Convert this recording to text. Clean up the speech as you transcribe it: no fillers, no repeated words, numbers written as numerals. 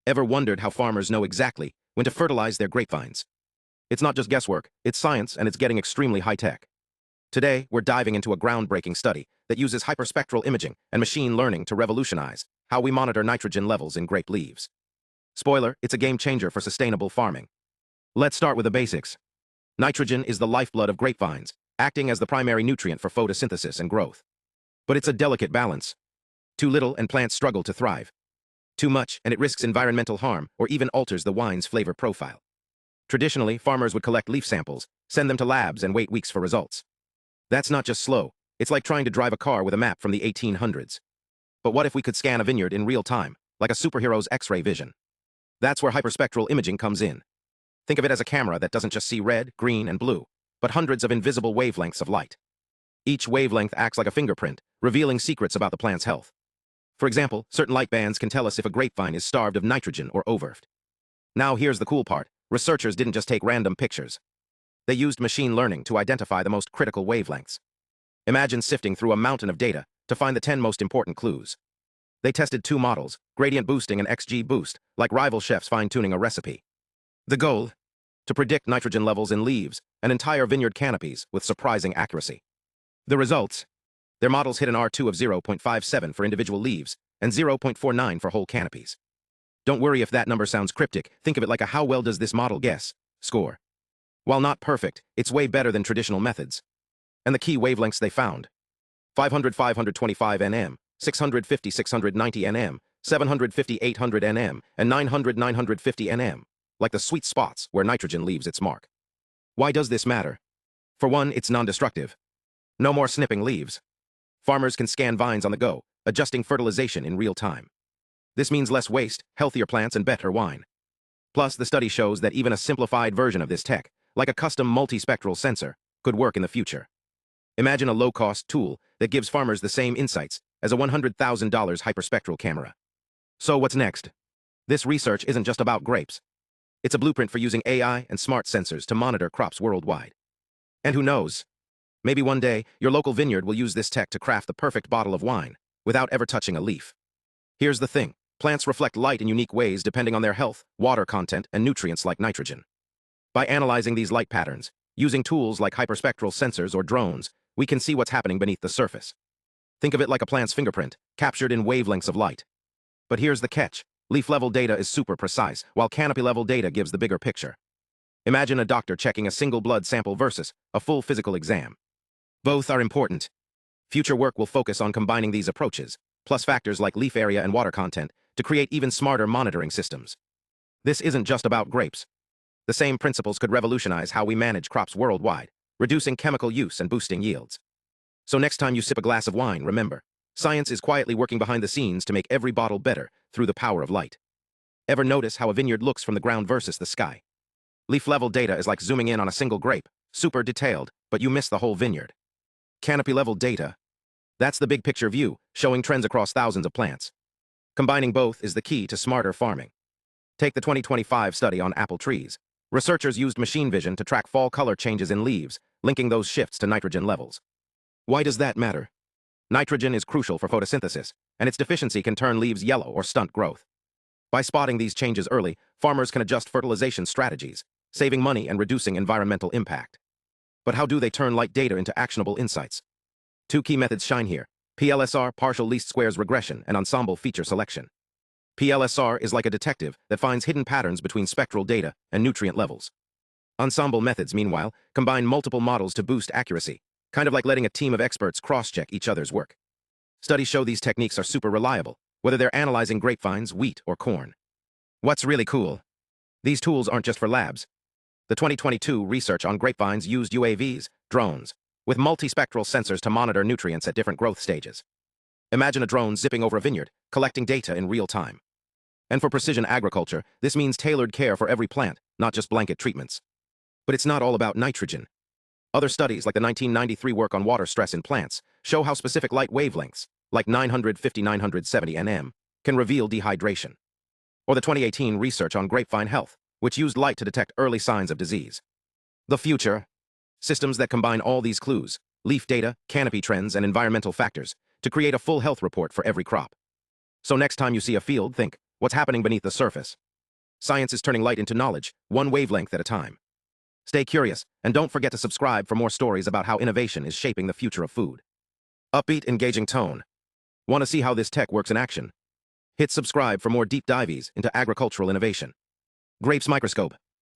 Ever wondered how farmers know exactly when to fertilize their grapevines? It's not just guesswork, it's science, and it's getting extremely high-tech. Today, we're diving into a groundbreaking study that uses hyperspectral imaging and machine learning to revolutionize how we monitor nitrogen levels in grape leaves. Spoiler, it's a game-changer for sustainable farming. Let's start with the basics. Nitrogen is the lifeblood of grapevines, acting as the primary nutrient for photosynthesis and growth. But it's a delicate balance. Too little and plants struggle to thrive. Too much and it risks environmental harm or even alters the wine's flavor profile. Traditionally, farmers would collect leaf samples, send them to labs, and wait weeks for results. That's not just slow, it's like trying to drive a car with a map from the 1800s. But what if we could scan a vineyard in real time, like a superhero's X-ray vision? That's where hyperspectral imaging comes in. Think of it as a camera that doesn't just see red, green, and blue, but hundreds of invisible wavelengths of light. Each wavelength acts like a fingerprint, revealing secrets about the plant's health. For example, certain light bands can tell us if a grapevine is starved of nitrogen or overfed. Now here's the cool part. Researchers didn't just take random pictures. They used machine learning to identify the most critical wavelengths. Imagine sifting through a mountain of data to find the 10 most important clues. They tested two models, gradient boosting and XGBoost, like rival chefs fine-tuning a recipe. The goal? To predict nitrogen levels in leaves and entire vineyard canopies with surprising accuracy. The results? Their models hit an R2 of 0.57 for individual leaves and 0.49 for whole canopies. Don't worry if that number sounds cryptic, think of it like a how well does this model guess score. While not perfect, it's way better than traditional methods. And the key wavelengths they found: 500-525 nm, 650-690 nm, 750-800 nm, and 900-950 nm, like the sweet spots where nitrogen leaves its mark. Why does this matter? For one, it's non-destructive. No more snipping leaves. Farmers can scan vines on the go, adjusting fertilization in real time. This means less waste, healthier plants, and better wine. Plus, the study shows that even a simplified version of this tech, like a custom multispectral sensor, could work in the future. Imagine a low-cost tool that gives farmers the same insights as a $100,000 hyperspectral camera. So what's next? This research isn't just about grapes. It's a blueprint for using AI and smart sensors to monitor crops worldwide. And who knows? Maybe one day, your local vineyard will use this tech to craft the perfect bottle of wine without ever touching a leaf. Here's the thing. Plants reflect light in unique ways depending on their health, water content, and nutrients like nitrogen. By analyzing these light patterns, using tools like hyperspectral sensors or drones, we can see what's happening beneath the surface. Think of it like a plant's fingerprint, captured in wavelengths of light. But here's the catch. Leaf-level data is super precise, while canopy-level data gives the bigger picture. Imagine a doctor checking a single blood sample versus a full physical exam. Both are important. Future work will focus on combining these approaches, plus factors like leaf area and water content, to create even smarter monitoring systems. This isn't just about grapes. The same principles could revolutionize how we manage crops worldwide, reducing chemical use and boosting yields. So next time you sip a glass of wine, remember, science is quietly working behind the scenes to make every bottle better through the power of light. Ever notice how a vineyard looks from the ground versus the sky? Leaf-level data is like zooming in on a single grape, super detailed, but you miss the whole vineyard. Canopy-level data? That's the big picture view, showing trends across thousands of plants. Combining both is the key to smarter farming. Take the 2025 study on apple trees. Researchers used machine vision to track fall color changes in leaves, linking those shifts to nitrogen levels. Why does that matter? Nitrogen is crucial for photosynthesis, and its deficiency can turn leaves yellow or stunt growth. By spotting these changes early, farmers can adjust fertilization strategies, saving money and reducing environmental impact. But how do they turn light data into actionable insights? Two key methods shine here: PLSR, partial least squares regression, and ensemble feature selection. PLSR is like a detective that finds hidden patterns between spectral data and nutrient levels. Ensemble methods, meanwhile, combine multiple models to boost accuracy, kind of like letting a team of experts cross-check each other's work. Studies show these techniques are super reliable, whether they're analyzing grapevines, wheat, or corn. What's really cool? These tools aren't just for labs. The 2022 research on grapevines used UAVs, drones, with multispectral sensors to monitor nutrients at different growth stages. Imagine a drone zipping over a vineyard, collecting data in real time. And for precision agriculture, this means tailored care for every plant, not just blanket treatments. But it's not all about nitrogen. Other studies, like the 1993 work on water stress in plants, show how specific light wavelengths, like 950-970 nm, can reveal dehydration. Or the 2018 research on grapevine health, which used light to detect early signs of disease. The future: systems that combine all these clues, leaf data, canopy trends, and environmental factors, to create a full health report for every crop. So next time you see a field, think, What's happening beneath the surface? Science is turning light into knowledge, one wavelength at a time. Stay curious, and don't forget to subscribe for more stories about how innovation is shaping the future of food. Upbeat, engaging tone. Want to see how this tech works in action? Hit subscribe for more deep dives into agricultural innovation. Grape's microscope.